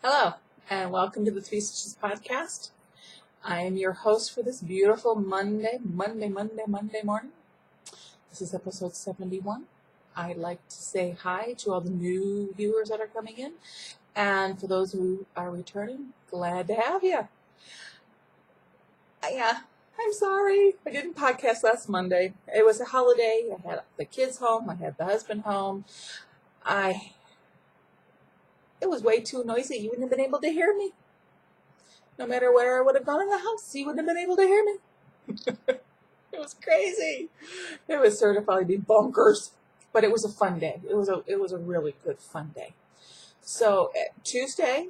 Hello, and welcome to the Three Stitches podcast. I am your host for this beautiful Monday morning. This is episode 71. I'd like to say hi to all the new viewers that are coming in, and for those who are returning, glad to have you. I'm sorry I didn't podcast last Monday. It was a holiday. I had the kids home. I had the husband home. It was way too noisy. You wouldn't have been able to hear me. No matter where I would have gone in the house, you wouldn't have been able to hear me. It was crazy. It was certified to be bonkers. But it was a fun day. It was a really good fun day. So Tuesday,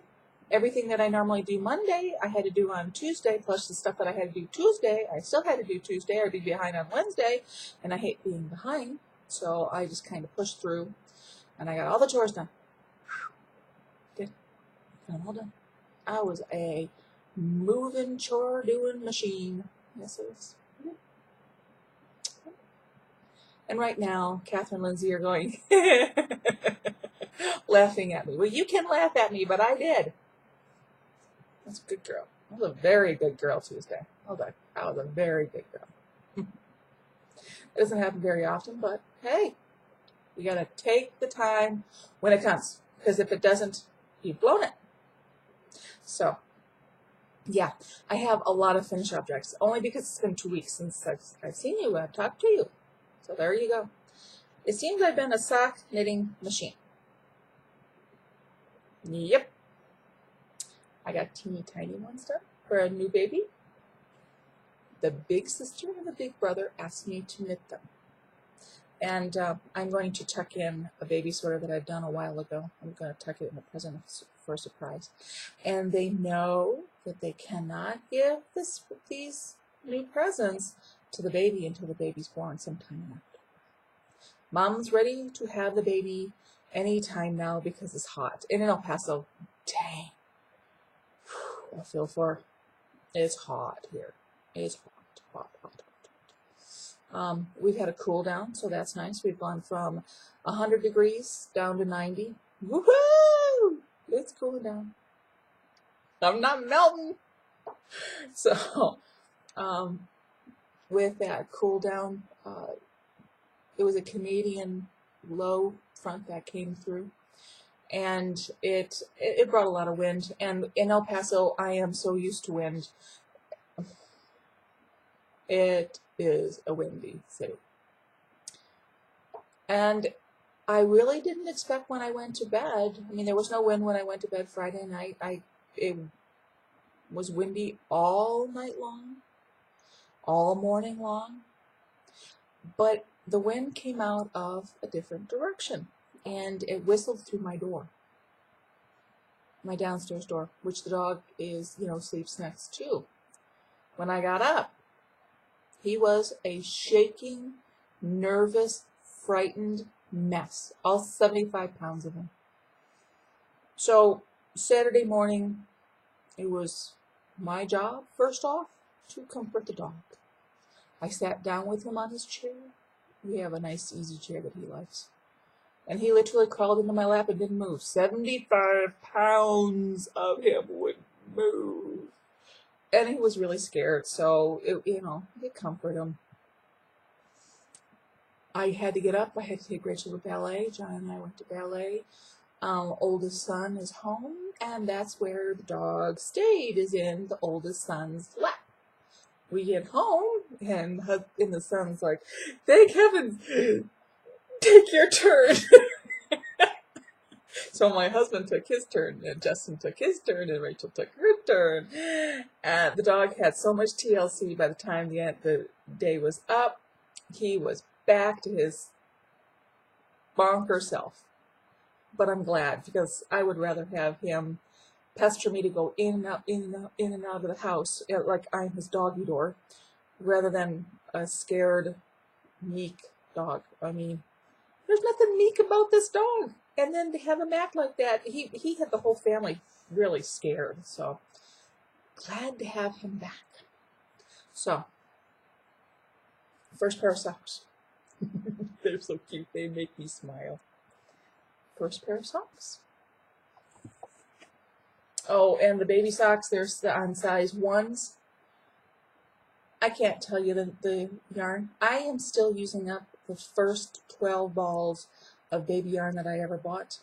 everything that I normally do Monday, I had to do on Tuesday, plus the stuff that I had to do Tuesday, I still had to do Tuesday. I'd be behind on Wednesday, and I hate being behind. So I just kind of pushed through, and I got all the chores done. Hold on. I was a moving, chore-doing machine. Yes, it was. And right now, Catherine and Lindsay are going, laughing at me. Well, you can laugh at me, but I did. That's a good girl. I was a very good girl Tuesday. Hold on. I was a very good girl. It doesn't happen very often, but hey, you got to take the time when it comes. Because if it doesn't, you've blown it. So, yeah, I have a lot of finished objects, only because it's been 2 weeks since I've seen you, I've talked to you. So there you go. It seems I've been a sock knitting machine. Yep. I got teeny tiny ones done for a new baby. The big sister and the big brother asked me to knit them. And I'm going to tuck in a baby sweater that I've done a while ago. I'm going to tuck it in a present for a surprise. And they know that they cannot give these new presents to the baby until the baby's born sometime in October. Mom's ready to have the baby anytime now because it's hot. And in El Paso, dang, I feel for it's hot here. It's hot. We've had a cool down, so that's nice. We've gone from 100 degrees down to 90. Woohoo! It's cooling down. I'm not melting. So, with that cool down, it was a Canadian low front that came through, and it brought a lot of wind. And in El Paso, I am so used to wind. It is a windy city. And I really didn't expect when I went to bed. I mean, there was no wind when I went to bed Friday night. It was windy all night long, all morning long. But the wind came out of a different direction, and it whistled through my door, my downstairs door, which the dog sleeps next to. When I got up, he was a shaking, nervous, frightened mess. All 75 pounds of him. So Saturday morning, it was my job, first off, to comfort the dog. I sat down with him on his chair. We have a nice, easy chair that he likes. And he literally crawled into my lap and didn't move. 75 pounds of him wouldn't move. And he was really scared, so, you comfort him. I had to get up. I had to take Rachel to ballet. John and I went to ballet. Oldest son is home, and that's where the dog stayed, is in the oldest son's lap. We get home, and the son's like, thank heavens, take your turn. So my husband took his turn, and Justin took his turn, and Rachel took her turn. And the dog had so much TLC by the time the day was up. He was back to his bonker self. But I'm glad, because I would rather have him pester me to go in and out of the house, like I'm his doggy door, rather than a scared, meek dog. I mean, there's nothing meek about this dog. And then to have him act like that, he had the whole family really scared. So, glad to have him back. So, first pair of socks. They're so cute. They make me smile. First pair of socks. Oh, and the baby socks, there's the on size ones. I can't tell you the yarn. I am still using up the first 12 balls of baby yarn that I ever bought.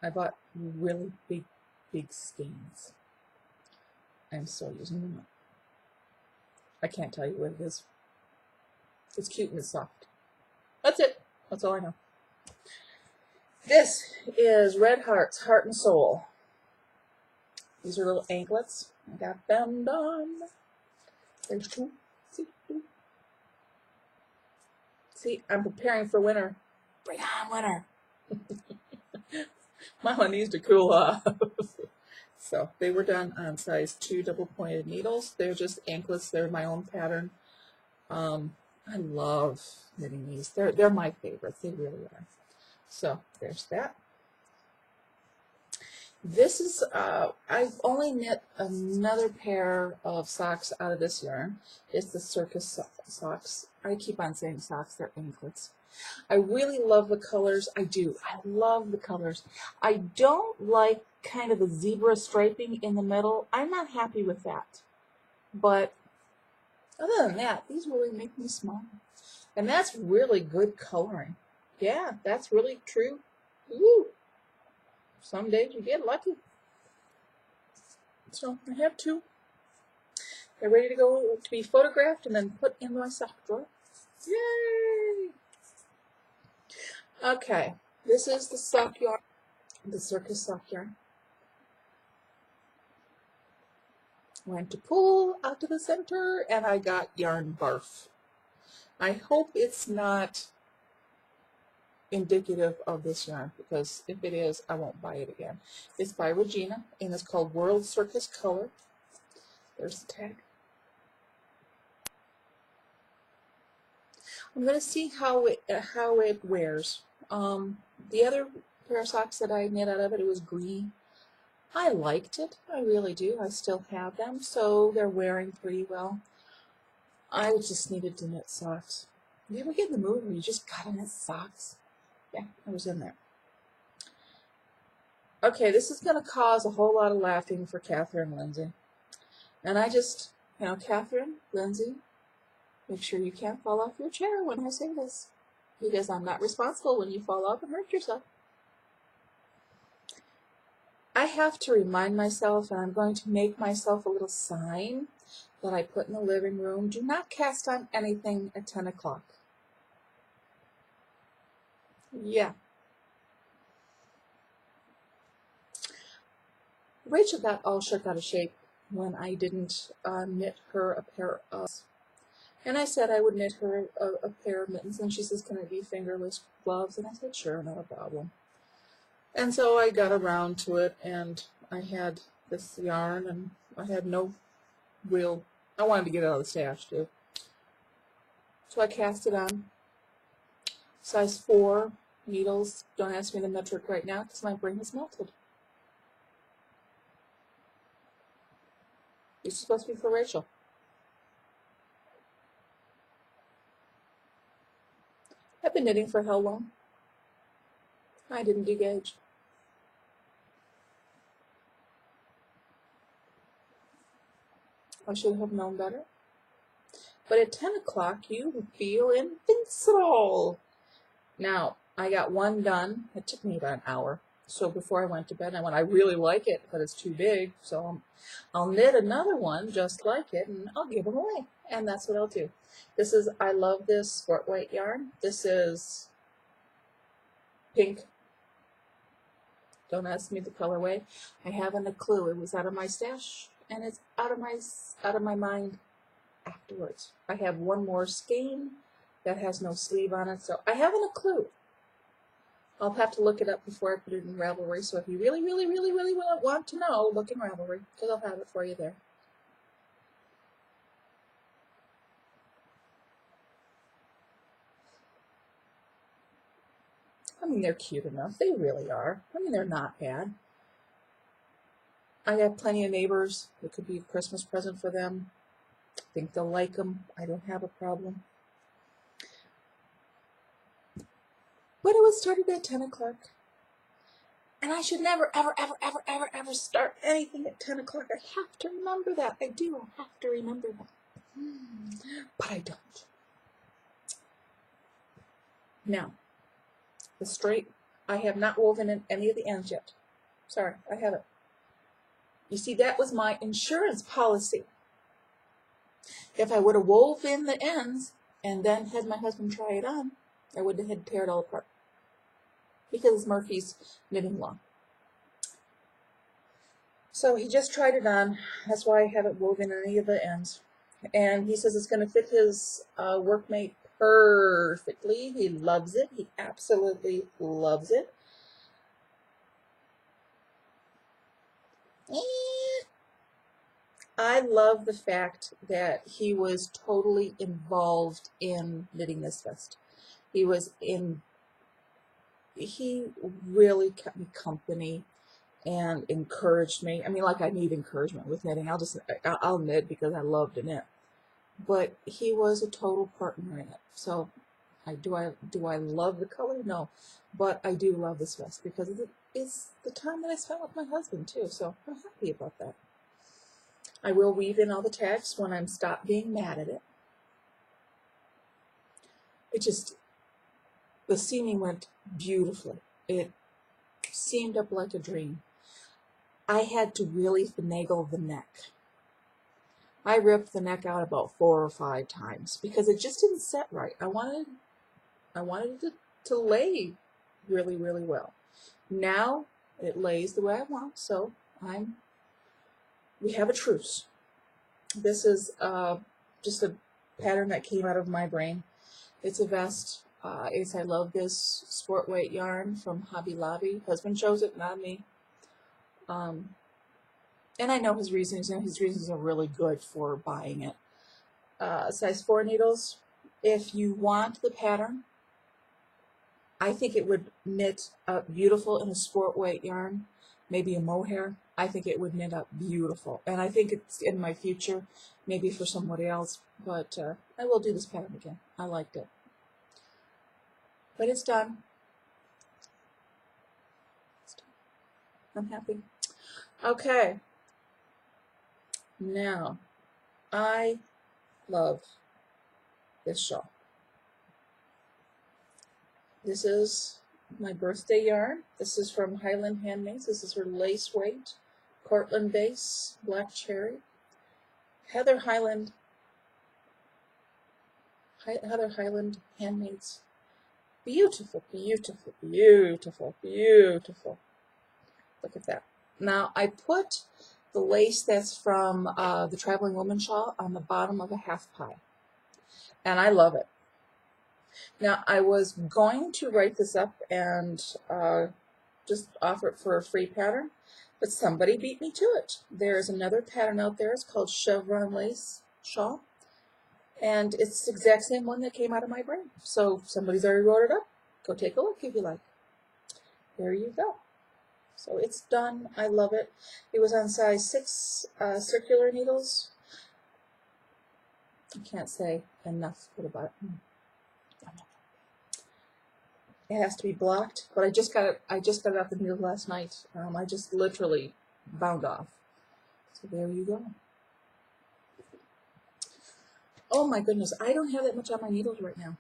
I bought really big skeins. I'm still using them up. I can't tell you what it is. It's cute and it's soft. That's it. That's all I know. This is Red Heart's Heart and Soul. These are little anklets. I got them done. There's two. See, I'm preparing for winter. Bring on winter. Mama needs to cool off. So they were done on size 2 double pointed needles. They're just anklets. They're my own pattern. I love knitting these. They're my favorites. They really are. So there's that. This is, I've only knit another pair of socks out of this yarn. It's the circus socks. I keep on saying socks, they're anklets. I really love the colors. I do. I love the colors. I don't like kind of the zebra striping in the middle. I'm not happy with that. But other than that, these really make me smile. And that's really good coloring. Yeah, that's really true. Woo! Some days you get lucky. So I have two. They're ready to go to be photographed and then put in my sock drawer. Yay! Okay, this is the sock yarn, the circus sock yarn. Went to pull out to the center and I got yarn barf. I hope it's not indicative of this yarn, because if it is, I won't buy it again. It's by Regina and it's called World Circus Color. There's the tag. I'm going to see how it wears. The other pair of socks that I knit out of it was green. I liked it. I really do. I still have them, so they're wearing pretty well. I just needed to knit socks. You ever get in the mood where you just gotta knit socks? Yeah, I was in there. Okay, this is going to cause a whole lot of laughing for Catherine and Lindsay. And I just, Catherine, Lindsay, make sure you can't fall off your chair when I say this, because I'm not responsible when you fall off and hurt yourself. I have to remind myself, and I'm going to make myself a little sign that I put in the living room. Do not cast on anything at 10 o'clock. Yeah. Rachel got all shook out of shape when I didn't knit her a pair of, and I said I would knit her a pair of mittens, and she says, can it be fingerless gloves? And I said, sure, not a problem. And so I got around to it, and I had this yarn, and I had no real, I wanted to get it out of the stash too. So I cast it on. Size 4 needles. Don't ask me the metric right now because my brain is melted. This is supposed to be for Rachel. I've been knitting for how long? I didn't de-gauge. I should have known better. But at 10 o'clock, you feel invincible. Now, I got one done. It took me about an hour. So before I went to bed, I really like it, but it's too big. So I'll knit another one just like it, and I'll give them away. And that's what I'll do. This is, I love this sport white yarn. This is pink. Don't ask me the colorway. I haven't a clue. It was out of my stash, and it's out of my mind afterwards. I have one more skein that has no sleeve on it, so I haven't a clue. I'll have to look it up before I put it in Ravelry, so if you really want to know, look in Ravelry, because I'll have it for you there. I mean, they're cute enough. They really are. I mean, they're not bad. I have plenty of neighbors. It could be a Christmas present for them. I think they'll like them. I don't have a problem. But it was started at 10 o'clock. And I should never, ever, ever, ever, ever, ever start anything at 10 o'clock. I have to remember that. I do. I have to remember that. But I don't. Now, the straight, I have not woven in any of the ends yet. Sorry, I haven't. You see, that was my insurance policy. If I would have wove in the ends and then had my husband try it on, I would have had to tear it all apart. Because it's Murphy's knitting long. So he just tried it on. That's why I haven't woven any of the ends. And he says it's going to fit his workmate perfectly. He loves it. He absolutely loves it. I love the fact that he was totally involved in knitting this vest. He really kept me company and encouraged me. I mean, like I need encouragement with knitting. I'll knit because I love to knit. But he was a total partner in it. So do I love the color? No. But I do love this vest because it's the time that I spent with my husband too. So I'm happy about that. I will weave in all the tags when I'm stopped being mad at it. The seaming went beautifully. It seamed up like a dream. I had to really finagle the neck. I ripped the neck out about 4 or 5 times because it just didn't set right. I wanted it to lay really, really well. Now it lays the way I want, so we have a truce. This is just a pattern that came out of my brain. It's a vest. I love this sport weight yarn from Hobby Lobby. Husband chose it, not me. And I know his reasons, and his reasons are really good for buying it. Size 4 needles. If you want the pattern, I think it would knit up beautiful in a sport weight yarn, maybe a mohair. I think it would knit up beautiful. And I think it's in my future, maybe for somebody else, but I will do this pattern again. I liked it. But it's done. I'm happy. Okay. Now, I love this shawl. This is my birthday yarn. This is from Highland Handmaids. This is her lace weight, Cortland base, black cherry. Heather Highland Handmaids. Beautiful, beautiful, beautiful, beautiful. Look at that. Now, I put the lace that's from the Traveling Woman shawl on the bottom of a half pie. And I love it. Now, I was going to write this up and just offer it for a free pattern, but somebody beat me to it. There's another pattern out there. It's called Chevron Lace Shawl. And it's the exact same one that came out of my brain. So somebody's already wrote it up. Go take a look if you like. There you go. So it's done. I love it. It was on size 6 circular needles. I can't say enough good about it. It has to be blocked, but I just got it off the needle last night. I just literally bound off. So there you go. Oh my goodness, I don't have that much on my needles right now.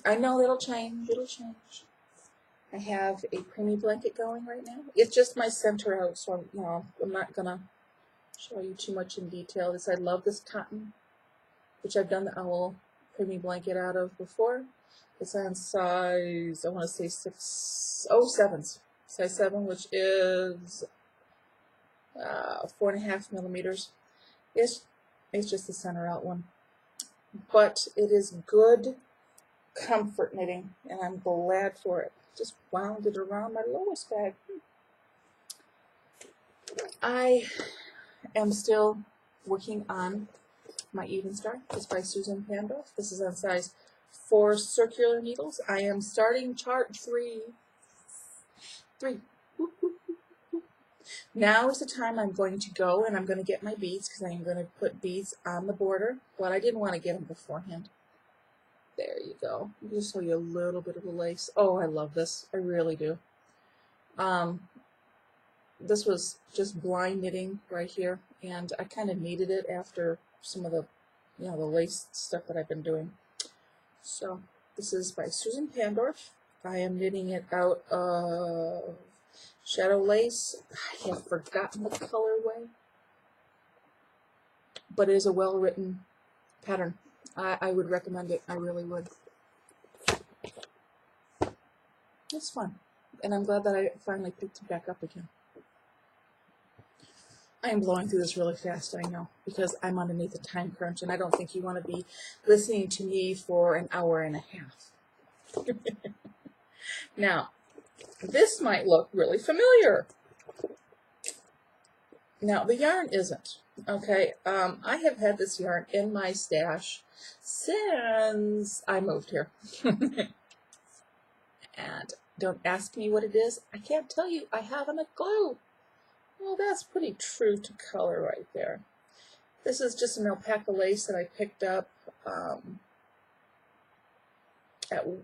I know it'll change. It'll change. I have a preemie blanket going right now. It's just my center out, so I'm not gonna show you too much in detail. I love this cotton, which I've done the owl preemie blanket out of before. It's on size, I want to say 7s. Size 7, which is 4.5 millimeters. It's just the center out one. But it is good comfort knitting, and I'm glad for it. Just wound it around my Lois bag. I am still working on my Even Star. It's by Susan Pandolf. This is on size 4 circular needles. I am starting chart 3. Now is the time I'm going to go and I'm going to get my beads because I'm going to put beads on the border. But I didn't want to get them beforehand. There you go. I'll just show you a little bit of the lace. Oh, I love this. I really do. this was just blind knitting right here, and I kind of needed it after some of the, the lace stuff that I've been doing. So this is by Susan Pandorf. I am knitting it out of Shadow Lace. I have forgotten the colorway, but it is a well-written pattern. I would recommend it. I really would. It's fun, and I'm glad that I finally picked it back up again. I am blowing through this really fast, I know, because I'm underneath a time crunch, and I don't think you want to be listening to me for an hour and a half. Now, this might look really familiar. Now, the yarn isn't, okay? I have had this yarn in my stash since I moved here. And don't ask me what it is. I can't tell you. I haven't a clue. Well, that's pretty true to color right there. This is just an alpaca lace that I picked up.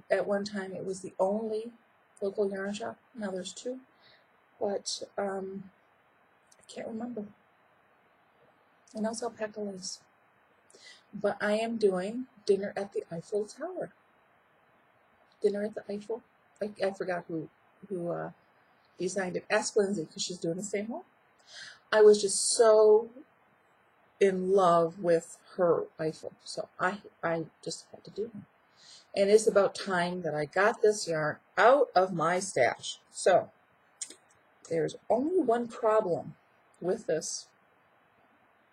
At one time, it was the only local yarn shop. Now there's two, but I can't remember. I know it's alpaca lace. But I am doing Dinner at the Eiffel Tower. Dinner at the Eiffel. I forgot who designed it. Ask Lindsay, because she's doing the same one. I was just so in love with her Eiffel, so I just had to do it. And it's about time that I got this yarn out of my stash. So there's only one problem with this.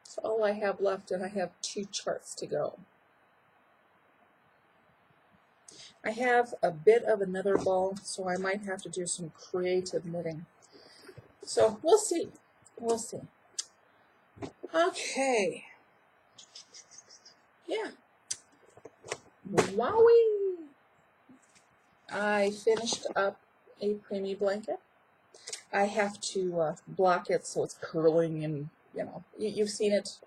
It's all I have left, and I have 2 charts to go. I have a bit of a nether ball, so I might have to do some creative knitting. So we'll see. We'll see. Okay. Yeah. Wowie! I finished up a preemie blanket. I have to block it so it's curling, and you've seen it.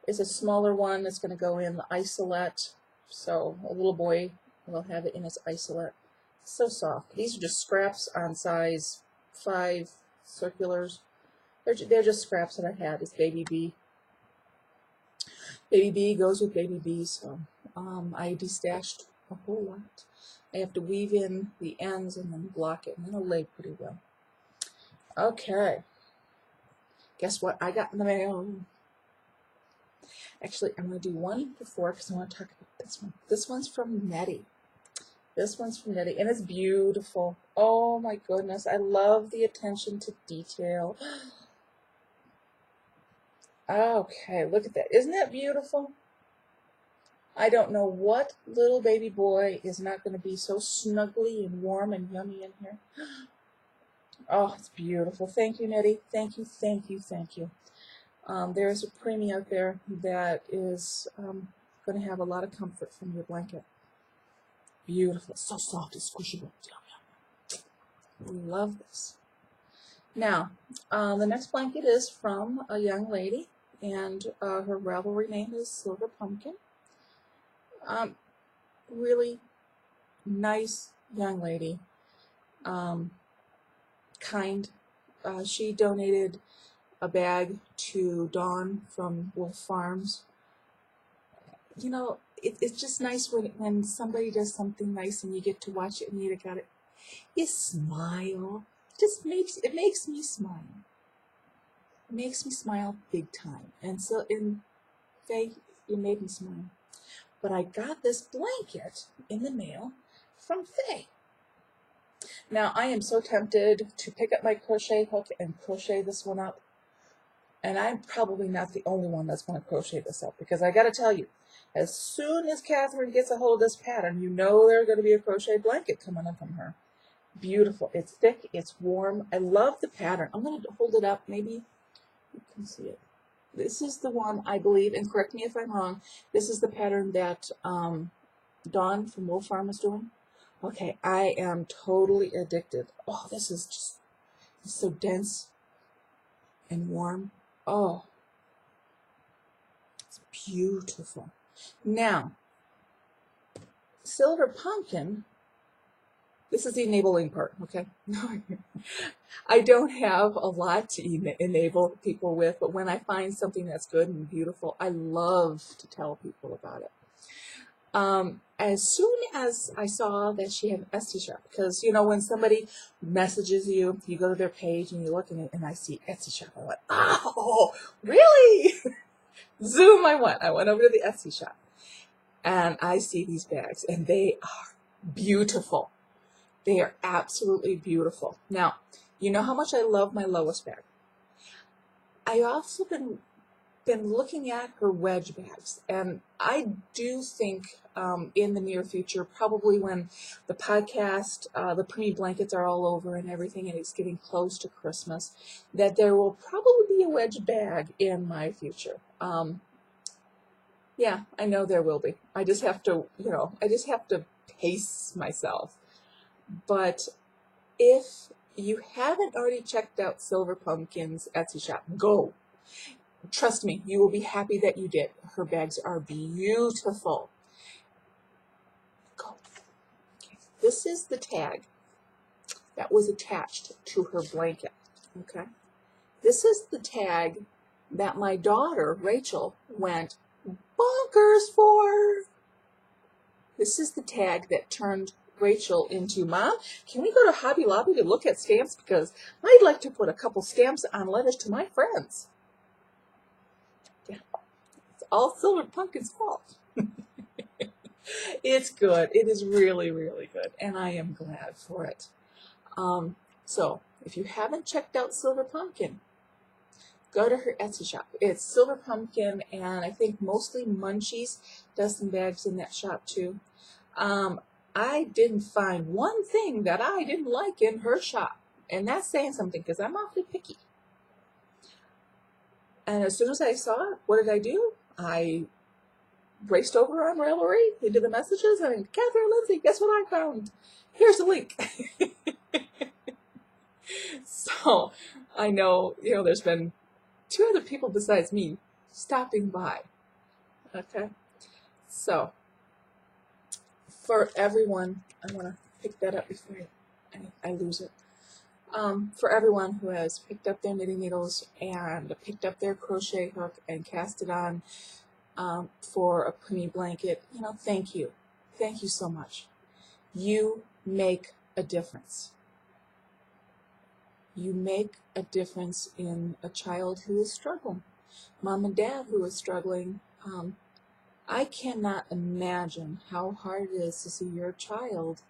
It's a smaller one that's going to go in the isolette. So a little boy will have it in his isolette. So soft. These are just scraps on size 5 circulars. They're just scraps that I had. It's Baby B. Baby B goes with Baby B, so I destashed a whole lot. I have to weave in the ends and then block it, and it'll lay pretty well. Okay. Guess what I got in the mail? Actually, I'm going to do one before because I want to talk about this one. This one's from Nettie. This one's from Nettie, and it's beautiful. Oh my goodness, I love the attention to detail. Okay, look at that. Isn't that beautiful? I don't know what little baby boy is not going to be so snuggly and warm and yummy in here. Oh, it's beautiful. Thank you, Nettie. Thank you, thank you, thank you. There's a preemie out there that is going to have a lot of comfort from your blanket. Beautiful. It's so soft. It's squishable. Love this. Now, the next blanket is from a young lady, and her Ravelry name is Silver Pumpkin. Really nice young lady. Kind. She donated a bag to Dawn from Wolf Farms. It's just nice when somebody does something nice and you get to watch it and you got it. You smile. It makes me smile. It makes me smile big time. And so, Faye, you made me smile. But I got this blanket in the mail from Faye. Now, I am so tempted to pick up my crochet hook and crochet this one up. And I'm probably not the only one that's going to crochet this up, because I got to tell you, as soon as Catherine gets a hold of this pattern, there's going to be a crochet blanket coming up from her. Beautiful. It's thick. It's warm. I love the pattern. I'm going to hold it up. Maybe you can see it. This is the one, I believe, and correct me if I'm wrong, this is the pattern that Dawn from Wolf Farm is doing. Okay, I am totally addicted. Oh, this is just it's so dense and warm. Oh, it's beautiful. Now, Silver Pumpkin This is the enabling part, okay? I don't have a lot to enable people with, but when I find something that's good and beautiful, I love to tell people about it. As soon as I saw that she had an Etsy shop, because you know when somebody messages you, you go to their page and you look at it, and I see Etsy shop. I went, oh, really? Zoom! I went over to the Etsy shop, and I see these bags, and they are beautiful. They are absolutely beautiful. Now, you know how much I love my Lois bag. I also been looking at her wedge bags, and I do think in the near future, probably when the podcast, the preemie blankets are all over and everything, and it's getting close to Christmas, that there will probably be a wedge bag in my future. Yeah, I know there will be. I just have to, I just have to pace myself. But if you haven't already checked out Silver Pumpkin's Etsy shop, go. Trust me, you will be happy that you did. Her bags are beautiful. Go. Okay. This is the tag that was attached to her blanket. Okay. This is the tag that my daughter, Rachel, went bonkers for. This is the tag that turned Rachel into, Mom, can we go to Hobby Lobby to look at stamps? Because I'd like to put a couple stamps on letters to my friends. Yeah, it's all Silver Pumpkin's fault. It's good. It is really, really good, and I am glad for it. So, if you haven't checked out Silver Pumpkin, go to her Etsy shop. It's Silver Pumpkin, and I think mostly Munchies does some bags in that shop too. I didn't find one thing that I didn't like in her shop, and that's saying something because I'm awfully picky. And as soon as I saw it, what did I do? I raced over on Ravelry into the messages and Catherine Lindsay, guess what I found? Here's the link. So I know, there's been 2 other people besides me stopping by. Okay. So for everyone, I want to pick that up before I lose it. For everyone who has picked up their knitting needles and picked up their crochet hook and cast it on for a preemie blanket, thank you. Thank you so much. You make a difference. You make a difference in a child who is struggling. Mom and Dad who is struggling. I cannot imagine how hard it is to see your child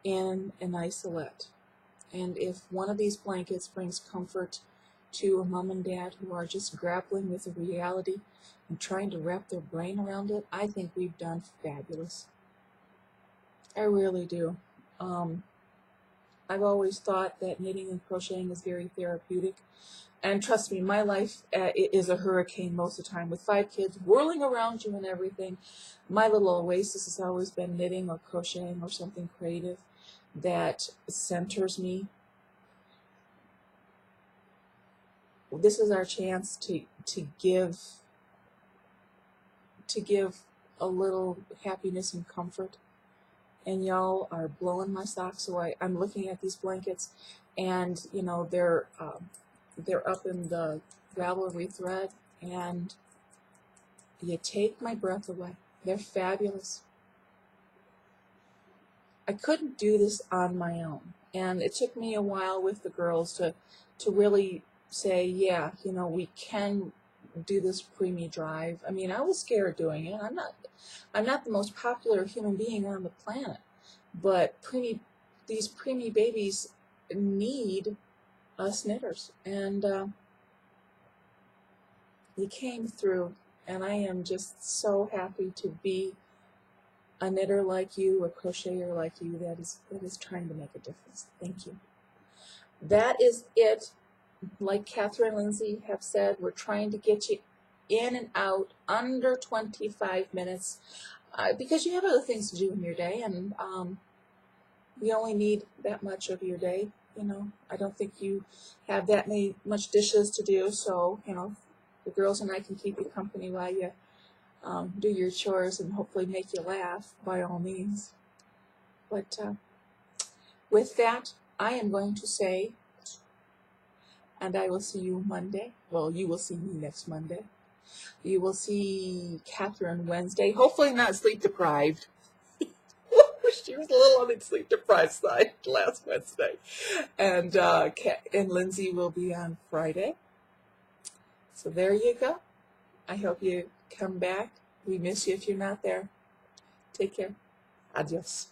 in an isolette. And if one of these blankets brings comfort to a mom and dad who are just grappling with the reality and trying to wrap their brain around it, I think we've done fabulous. I really do. I've always thought that knitting and crocheting is very therapeutic. And trust me, my life is a hurricane most of the time with 5 kids whirling around you and everything. My little oasis has always been knitting or crocheting or something creative that centers me. This is our chance to give a little happiness and comfort. And y'all are blowing my socks away. I'm looking at these blankets, and they're up in the Ravelry thread, and you take my breath away. They're fabulous. I couldn't do this on my own, and it took me a while with the girls to really say, yeah, we can do this preemie drive. I mean, I was scared doing it. I'm not the most popular human being on the planet, but these preemie babies need us knitters, and you came through, and I am just so happy to be a knitter like you, a crocheter like you that is trying to make a difference. Thank you. That is it. Like Catherine Lindsay have said, we're trying to get you in and out under 25 minutes because you have other things to do in your day, and we only need that much of your day. I don't think you have that much dishes to do, so the girls and I can keep you company while you do your chores and hopefully make you laugh by all means. But with that, I am going to say, and I will see you Monday. Well, you will see me next Monday. You will see Catherine Wednesday. Hopefully not sleep deprived. She was a little on the sleep deprived side last Wednesday. And Lindsay will be on Friday. So there you go. I hope you come back. We miss you if you're not there. Take care. Adios.